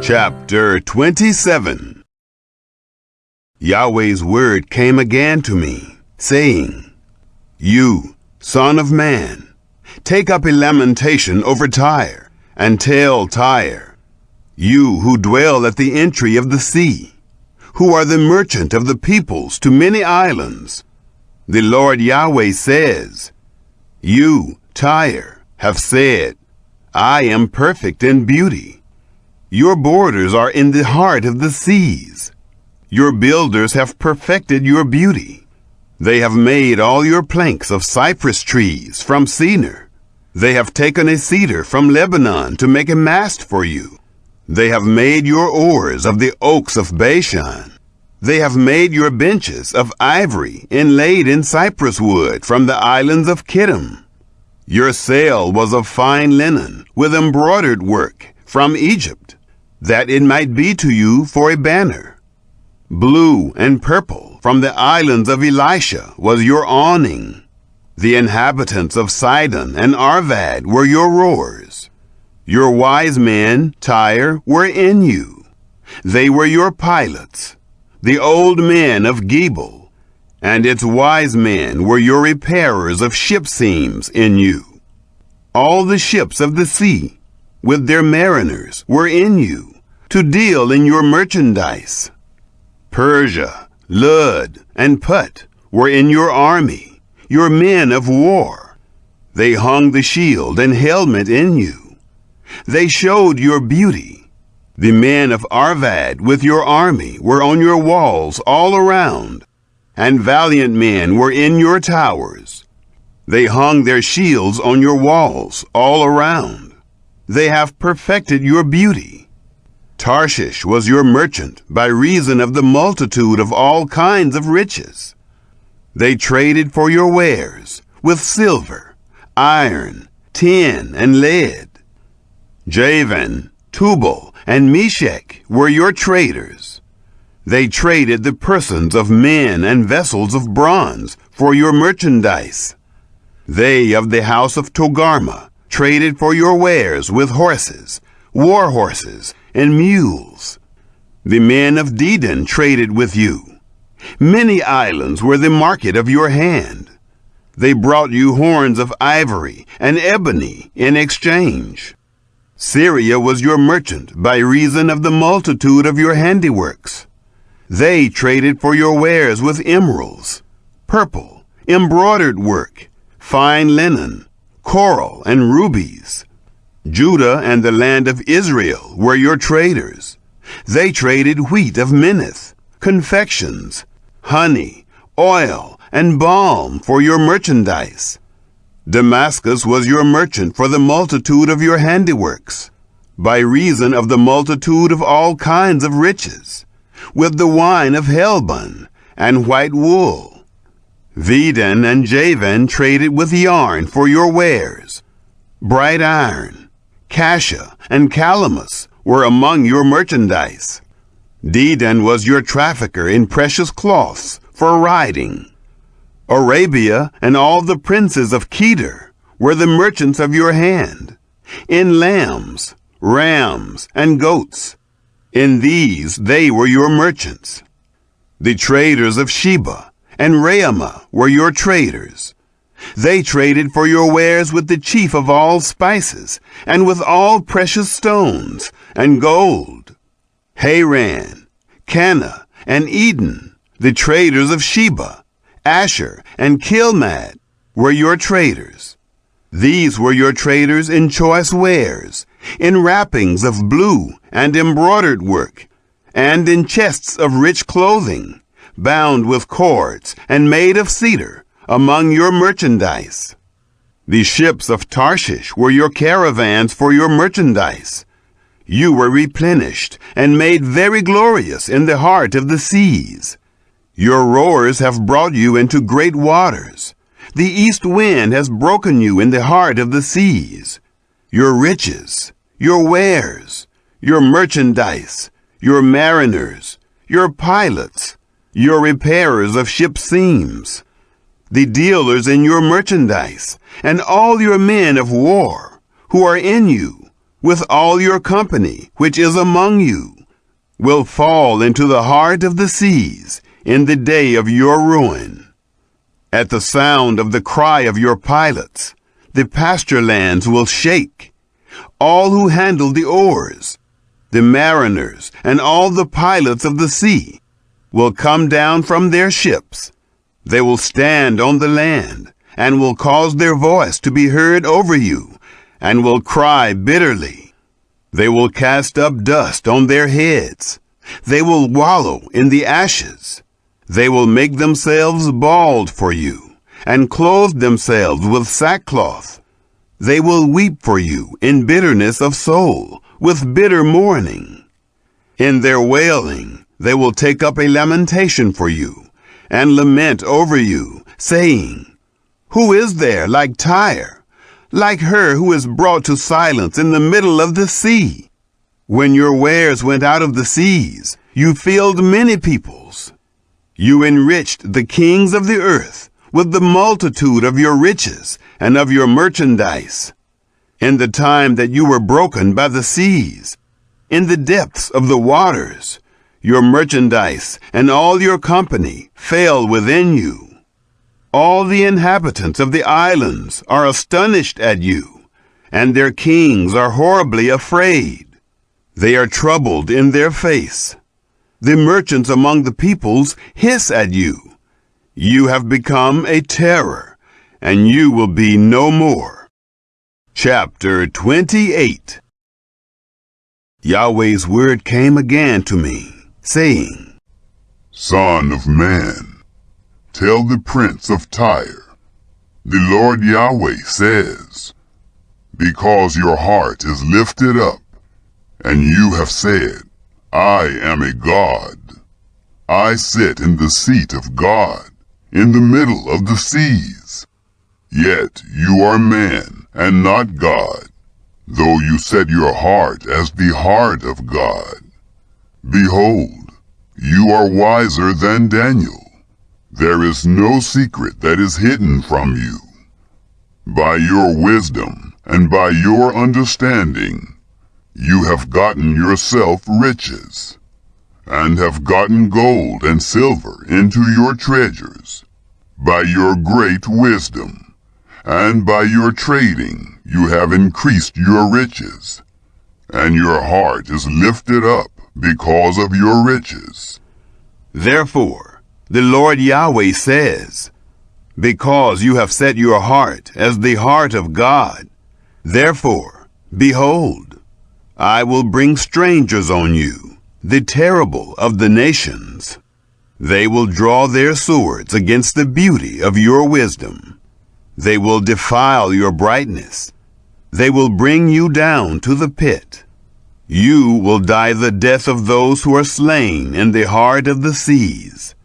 Chapter 27. Yahweh's word came again to me, saying, You, son of man, take up a lamentation over Tyre, and tell Tyre, you who dwell at the entry of the sea, who are the merchant of the peoples to many islands. The Lord Yahweh says, You, Tyre, have said, I am perfect in beauty. Your borders are in the heart of the seas. Your builders have perfected your beauty. They have made all your planks of cypress trees from Senir. They have taken a cedar from Lebanon to make a mast for you. They have made your oars of the oaks of Bashan. They have made your benches of ivory inlaid in cypress wood from the islands of Kittim. Your sail was of fine linen with embroidered work from Egypt, that it might be to you for a banner. Blue and purple from the islands of Elisha was your awning. The inhabitants of Sidon and Arvad were your rowers. Your wise men, Tyre, were in you. They were your pilots. The old men of Gebel and its wise men were your repairers of ship seams in you. All the ships of the sea, with their mariners, were in you, to deal in your merchandise. Persia, Lud, and Put were in your army, your men of war. They hung the shield and helmet in you. They showed your beauty. The men of Arvad with your army were on your walls all around, and valiant men were in your towers. They hung their shields on your walls all around. They have perfected your beauty. Tarshish was your merchant by reason of the multitude of all kinds of riches. They traded for your wares with silver, iron, tin, and lead. Javan, Tubal, and Meshech were your traders. They traded the persons of men and vessels of bronze for your merchandise. They of the house of Togarmah traded for your wares with horses, war horses, and mules. The men of Dedan traded with you. Many islands were the market of your hand. They brought you horns of ivory and ebony in exchange. Syria was your merchant by reason of the multitude of your handiworks. They traded for your wares with emeralds, purple, embroidered work, fine linen, coral, and rubies. Judah and the land of Israel were your traders. They traded wheat of Minnith, confections, honey, oil, and balm for your merchandise. Damascus was your merchant for the multitude of your handiworks, by reason of the multitude of all kinds of riches, with the wine of Helbon and white wool. Vedan and Javan traded with yarn for your wares. Bright iron, Cassia, and Calamus were among your merchandise. Dedan was your trafficker in precious cloths for riding. Arabia and all the princes of Kedar were the merchants of your hand, in lambs, rams, and goats. In these they were your merchants. The traders of Sheba and Raamah were your traders. They traded for your wares with the chief of all spices, and with all precious stones, and gold. Haran, Cana, and Eden, the traders of Sheba, Asher, and Kilmad, were your traders. These were your traders in choice wares, in wrappings of blue and embroidered work, and in chests of rich clothing, bound with cords, and made of cedar, among your merchandise. The ships of Tarshish were your caravans for your merchandise. You were replenished and made very glorious in the heart of the seas. Your rowers have brought you into great waters. The east wind has broken you in the heart of the seas. Your riches, your wares, your merchandise, your mariners, your pilots, your repairers of ship seams, the dealers in your merchandise, and all your men of war, who are in you, with all your company which is among you, will fall into the heart of the seas in the day of your ruin. At the sound of the cry of your pilots, the pasture lands will shake. All who handle the oars, the mariners, and all the pilots of the sea will come down from their ships. They will stand on the land and will cause their voice to be heard over you and will cry bitterly. They will cast up dust on their heads. They will wallow in the ashes. They will make themselves bald for you and clothe themselves with sackcloth. They will weep for you in bitterness of soul, with bitter mourning. In their wailing, they will take up a lamentation for you and lament over you, saying, "Who is there like Tyre, like her who is brought to silence in the middle of the sea? When your wares went out of the seas, you filled many peoples. You enriched the kings of the earth with the multitude of your riches and of your merchandise. In the time that you were broken by the seas, in the depths of the waters, your merchandise and all your company fell within you. All the inhabitants of the islands are astonished at you, and their kings are horribly afraid. They are troubled in their face. The merchants among the peoples hiss at you. You have become a terror, and you will be no more." Chapter 28. Yahweh's word came again to me, saying, Son of man, tell the prince of Tyre, the Lord Yahweh says, because your heart is lifted up, and you have said, I am a God. I sit in the seat of God, in the middle of the seas. Yet you are man and not God, though you set your heart as the heart of God. Behold, you are wiser than Daniel. There is no secret that is hidden from you. By your wisdom and by your understanding, you have gotten yourself riches, and have gotten gold and silver into your treasures. By your great wisdom, and by your trading, you have increased your riches, and your heart is lifted up because of your riches. Therefore, the Lord Yahweh says, because you have set your heart as the heart of God, therefore, behold, I will bring strangers on you, the terrible of the nations. They will draw their swords against the beauty of your wisdom. They will defile your brightness. They will bring you down to the pit. You will die the death of those who are slain in the heart of the seas.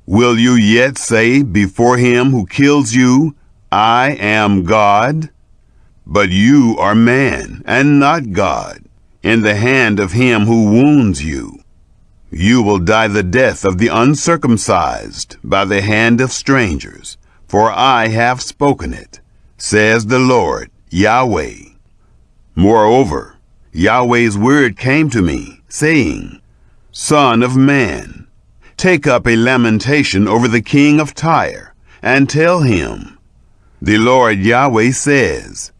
Will you yet say before him who kills you, I am God? But you are man and not God, in the hand of him who wounds you. You will die the death of the uncircumcised by the hand of strangers, for I have spoken it, says the Lord Yahweh. Moreover, Yahweh's word came to me, saying, Son of man, take up a lamentation over the king of Tyre, and tell him, the Lord Yahweh says,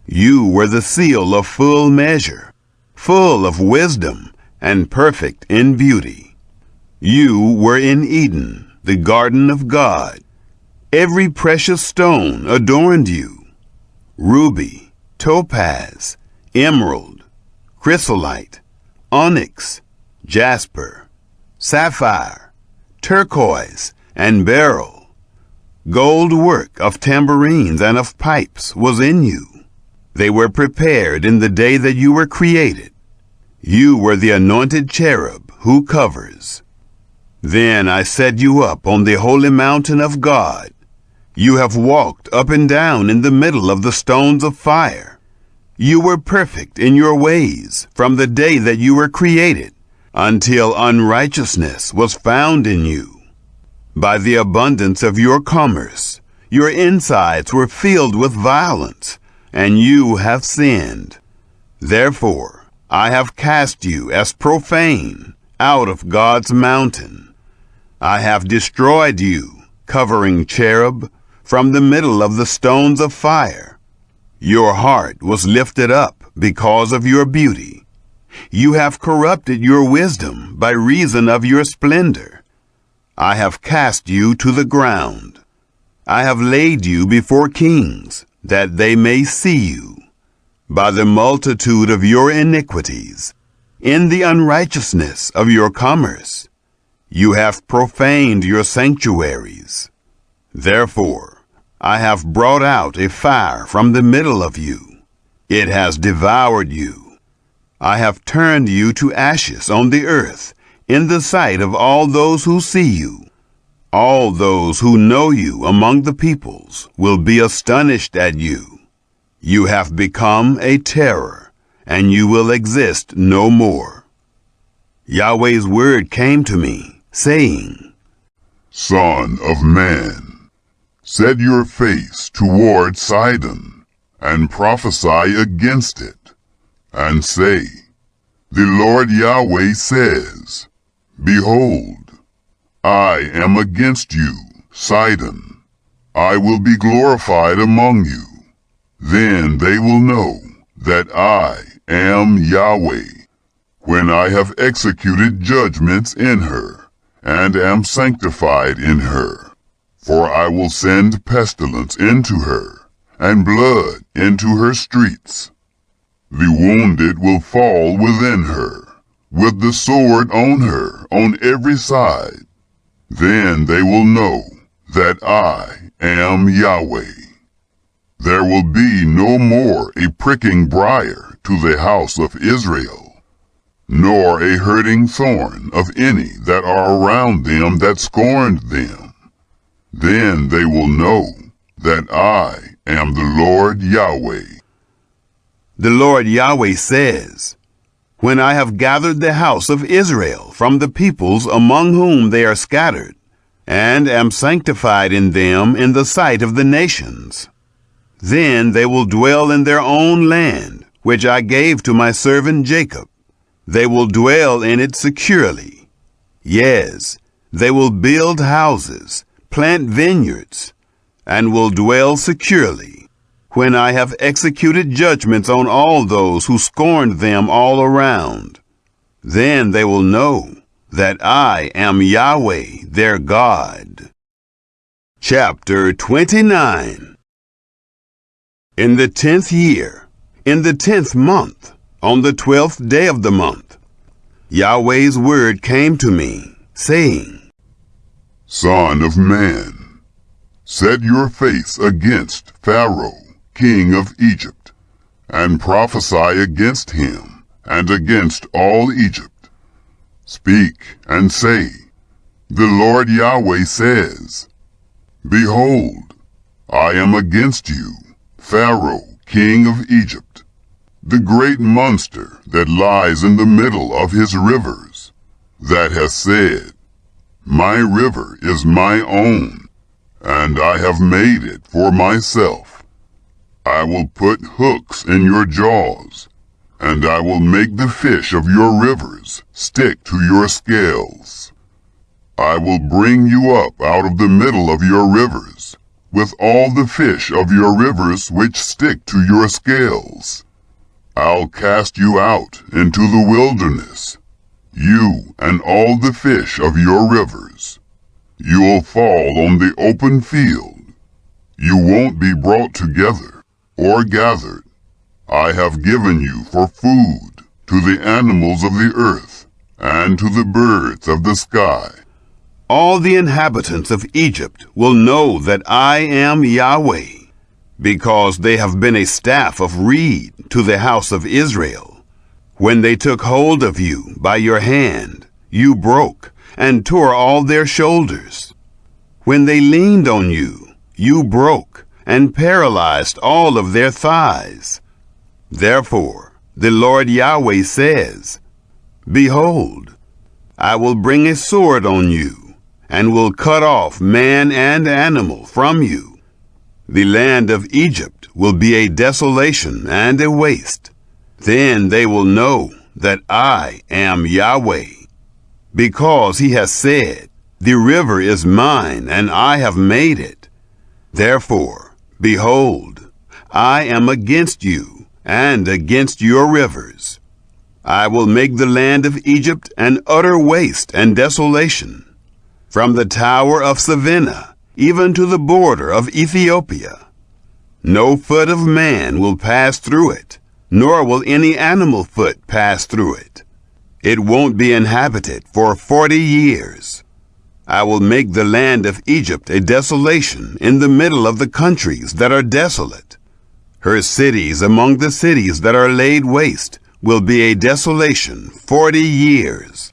You were the seal of full measure, full of wisdom, and perfect in beauty. You were in Eden, the garden of God. Every precious stone adorned you: ruby, topaz, emerald, chrysolite, onyx, jasper, sapphire, turquoise, and beryl. Gold work of tambourines and of pipes was in you. They were prepared in the day that you were created. You were the anointed cherub who covers. Then I set you up on the holy mountain of God. You have walked up and down in the middle of the stones of fire. You were perfect in your ways from the day that you were created, until unrighteousness was found in you. By the abundance of your commerce, your insides were filled with violence, and you have sinned. Therefore, I have cast you as profane out of God's mountain. I have destroyed you, covering cherub, from the middle of the stones of fire. Your heart was lifted up because of your beauty. You have corrupted your wisdom by reason of your splendor. I have cast you to the ground. I have laid you before kings, that they may see you. By the multitude of your iniquities, in the unrighteousness of your commerce, you have profaned your sanctuaries. Therefore, I have brought out a fire from the middle of you. It has devoured you. I have turned you to ashes on the earth, in the sight of all those who see you. All those who know you among the peoples will be astonished at you. You have become a terror, and you will exist no more. Yahweh's word came to me, saying, Son of man, set your face toward Sidon, and prophesy against it, and say, The Lord Yahweh says, Behold, I am against you, Sidon. I will be glorified among you. Then they will know that I am Yahweh, when I have executed judgments in her, and am sanctified in her. For I will send pestilence into her, and blood into her streets. The wounded will fall within her, with the sword on her on every side. Then they will know that I am Yahweh. There will be no more a pricking briar to the house of Israel, nor a hurting thorn of any that are around them that scorned them. Then they will know that I am the Lord Yahweh. The Lord Yahweh says, When I have gathered the house of Israel from the peoples among whom they are scattered, and am sanctified in them in the sight of the nations, then they will dwell in their own land, which I gave to my servant Jacob. They will dwell in it securely. Yes, they will build houses, plant vineyards, and will dwell securely, when I have executed judgments on all those who scorned them all around. Then they will know that I am Yahweh, their God. Chapter 29. In the 10th year, in the 10th month, on the 12th day of the month, Yahweh's word came to me, saying, Son of man, set your face against Pharaoh, king of Egypt, and prophesy against him and against all Egypt. Speak and say, The Lord Yahweh says, Behold, I am against you, Pharaoh, king of Egypt, the great monster that lies in the middle of his rivers, that has said, My river is my own, and I have made it for myself. I will put hooks in your jaws, and I will make the fish of your rivers stick to your scales. I will bring you up out of the middle of your rivers, with all the fish of your rivers which stick to your scales. I'll cast you out into the wilderness, you and all the fish of your rivers. You'll fall on the open field. You won't be brought together or gathered. I have given you for food to the animals of the earth and to the birds of the sky. All the inhabitants of Egypt will know that I am Yahweh, because they have been a staff of reed to the house of Israel. When they took hold of you by your hand, you broke and tore all their shoulders. When they leaned on you, you broke and paralyzed all of their thighs. Therefore, the Lord Yahweh says, Behold, I will bring a sword on you, and will cut off man and animal from you. The land of Egypt will be a desolation and a waste. Then they will know that I am Yahweh, because he has said, the river is mine, and I have made it. Therefore, behold, I am against you, and against your rivers. I will make the land of Egypt an utter waste and desolation, from the tower of Savannah even to the border of Ethiopia. No foot of man will pass through it, nor will any animal foot pass through it. It won't be inhabited for 40 years. I will make the land of Egypt a desolation in the middle of the countries that are desolate. Her cities among the cities that are laid waste will be a desolation 40 years.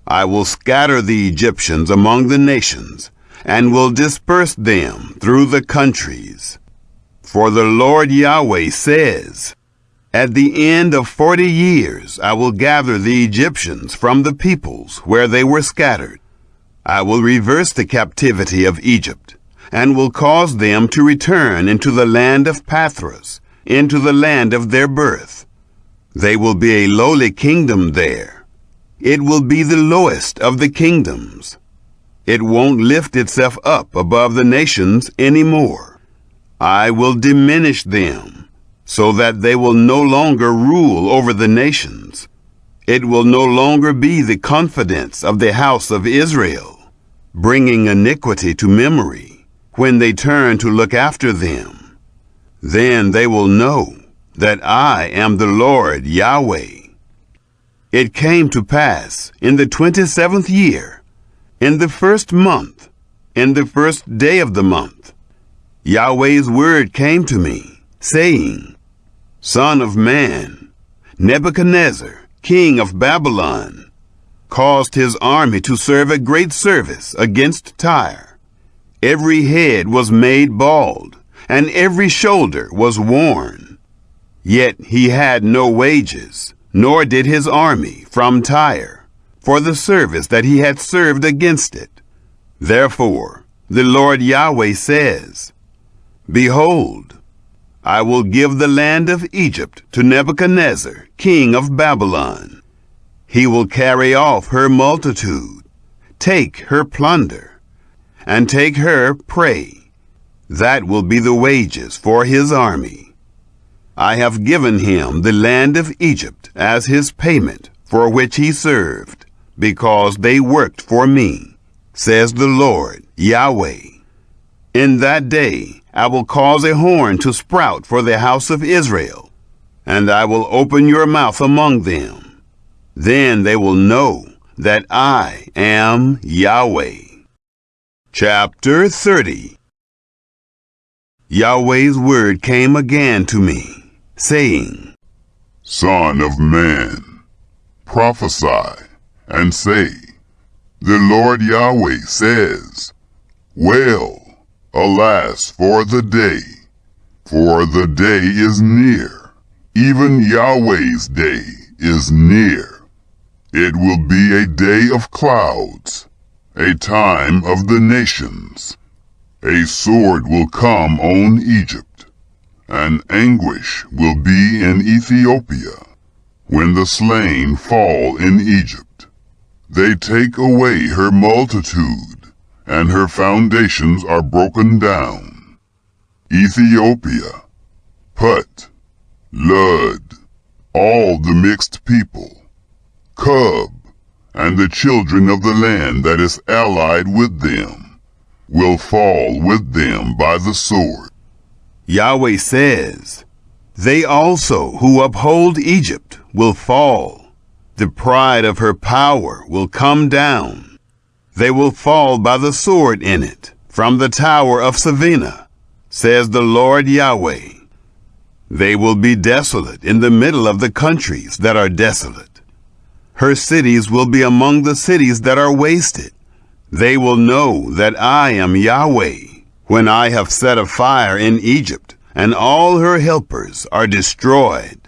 I will scatter the Egyptians among the nations, and will disperse them through the countries. For the Lord Yahweh says, at the end of 40 years I will gather the Egyptians from the peoples where they were scattered. I will reverse the captivity of Egypt, and will cause them to return into the land of Pathros, into the land of their birth. They will be a lowly kingdom there. It will be the lowest of the kingdoms. It won't lift itself up above the nations anymore. I will diminish them, so that they will no longer rule over the nations. It will no longer be the confidence of the house of Israel, bringing iniquity to memory when they turn to look after them. Then they will know that I am the Lord Yahweh. It came to pass in the 27th year, in the first month, in the first day of the month, Yahweh's word came to me, saying, Son of man, Nebuchadnezzar, king of Babylon, caused his army to serve a great service against Tyre. Every head was made bald, and every shoulder was worn. Yet he had no wages, nor did his army from Tyre, for the service that he had served against it. Therefore, the Lord Yahweh says, Behold, I will give the land of Egypt to Nebuchadnezzar, king of Babylon. He will carry off her multitude, take her plunder, and take her prey. That will be the wages for his army. I have given him the land of Egypt as his payment for which he served, because they worked for me, says the Lord Yahweh. In that day I will cause a horn to sprout for the house of Israel, and I will open your mouth among them. Then they will know that I am Yahweh. Chapter 30. Yahweh's word came again to me, saying, Son of man, prophesy and say, The Lord Yahweh says, Well, alas for the day is near, even Yahweh's day is near. It will be a day of clouds, a time of the nations. A sword will come on Egypt, and anguish will be in Ethiopia, when the slain fall in Egypt. They take away her multitude, and her foundations are broken down. Ethiopia, Put, Lud, all the mixed people, Cub, and the children of the land that is allied with them, will fall with them by the sword. Yahweh says, They also who uphold Egypt will fall. The pride of her power will come down. They will fall by the sword in it, from the tower of Savannah, says the Lord Yahweh. They will be desolate in the middle of the countries that are desolate. Her cities will be among the cities that are wasted. They will know that I am Yahweh, when I have set a fire in Egypt, and all her helpers are destroyed.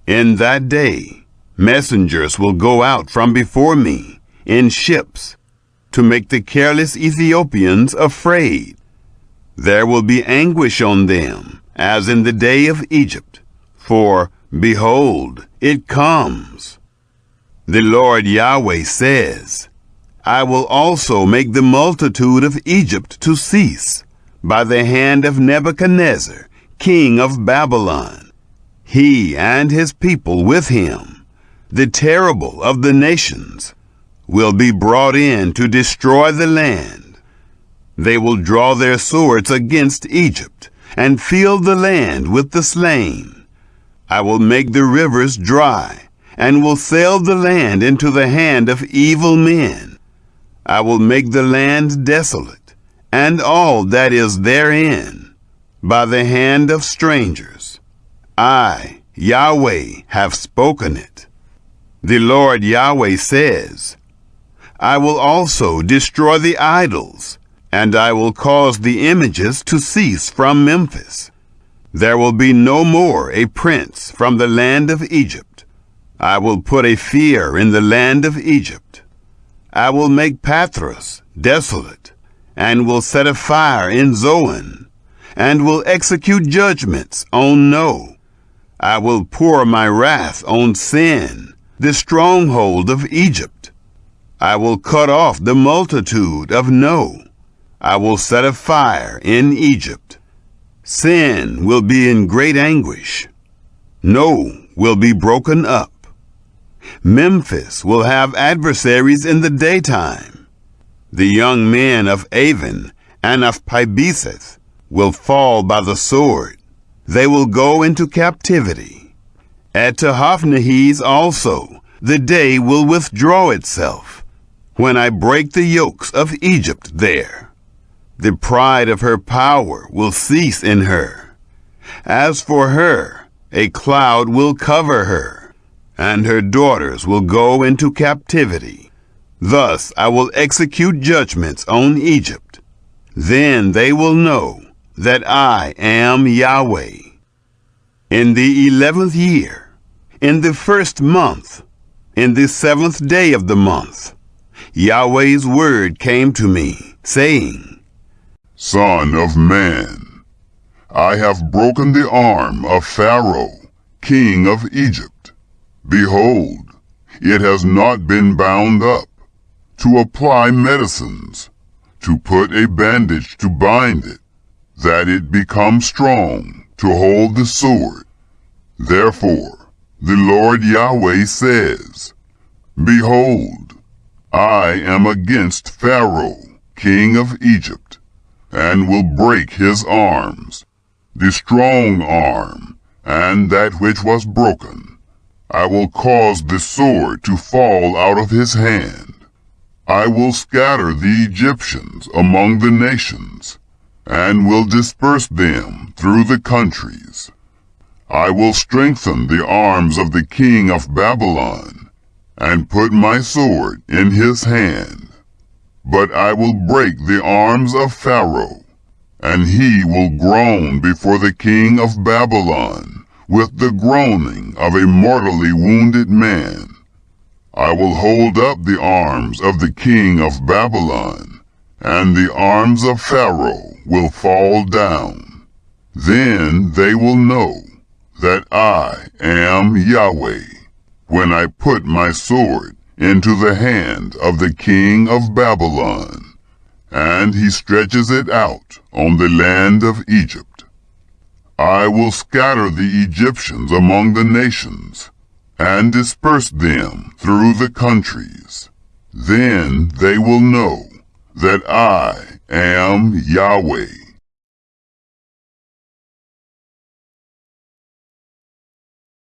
In that day, messengers will go out from before me in ships, to make the careless Ethiopians afraid. There will be anguish on them, as in the day of Egypt, for Behold, it comes. The Lord Yahweh says, I will also make the multitude of Egypt to cease by the hand of Nebuchadnezzar, king of Babylon, he and his people with him, the terrible of the nations, will be brought in to destroy the land. They will draw their swords against Egypt and fill the land with the slain. I will make the rivers dry and will sell the land into the hand of evil men. I will make the land desolate and all that is therein by the hand of strangers. I, Yahweh, have spoken it. The Lord Yahweh says, I will also destroy the idols, and I will cause the images to cease from Memphis. There will be no more a prince from the land of Egypt. I will put a fear in the land of Egypt. I will make Pathros desolate, and will set a fire in Zoan, and will execute judgments on No. I will pour my wrath on Sin, the stronghold of Egypt. I will cut off the multitude of No. I will set a fire in Egypt. Sin will be in great anguish. No will be broken up. Memphis will have adversaries in the daytime. The young men of Avon and of Pibeseth will fall by the sword. They will go into captivity. At Tehaphnehes also the day will withdraw itself, when I break the yokes of Egypt there. The pride of her power will cease in her. As for her, a cloud will cover her, and her daughters will go into captivity. Thus I will execute judgments on Egypt. Then they will know that I am Yahweh. In the 11th year, in the 1st month, in the 7th day of the month, Yahweh's word came to me, saying, Son of man, I have broken the arm of Pharaoh, king of Egypt. Behold, it has not been bound up, to apply medicines, to put a bandage to bind it, that it become strong to hold the sword. Therefore, the Lord Yahweh says, Behold, I am against Pharaoh, king of Egypt, and will break his arms, the strong arm, and that which was broken. I will cause the sword to fall out of his hand. I will scatter the Egyptians among the nations, and will disperse them through the countries. I will strengthen the arms of the king of Babylon, and put my sword in his hand. But I will break the arms of Pharaoh, and he will groan before the king of Babylon with the groaning of a mortally wounded man. I will hold up the arms of the king of Babylon, and the arms of Pharaoh will fall down. Then they will know that I am Yahweh, when I put my sword into the hand of the king of Babylon, and he stretches it out on the land of Egypt. I will scatter the Egyptians among the nations, and disperse them through the countries. Then they will know that I am Yahweh.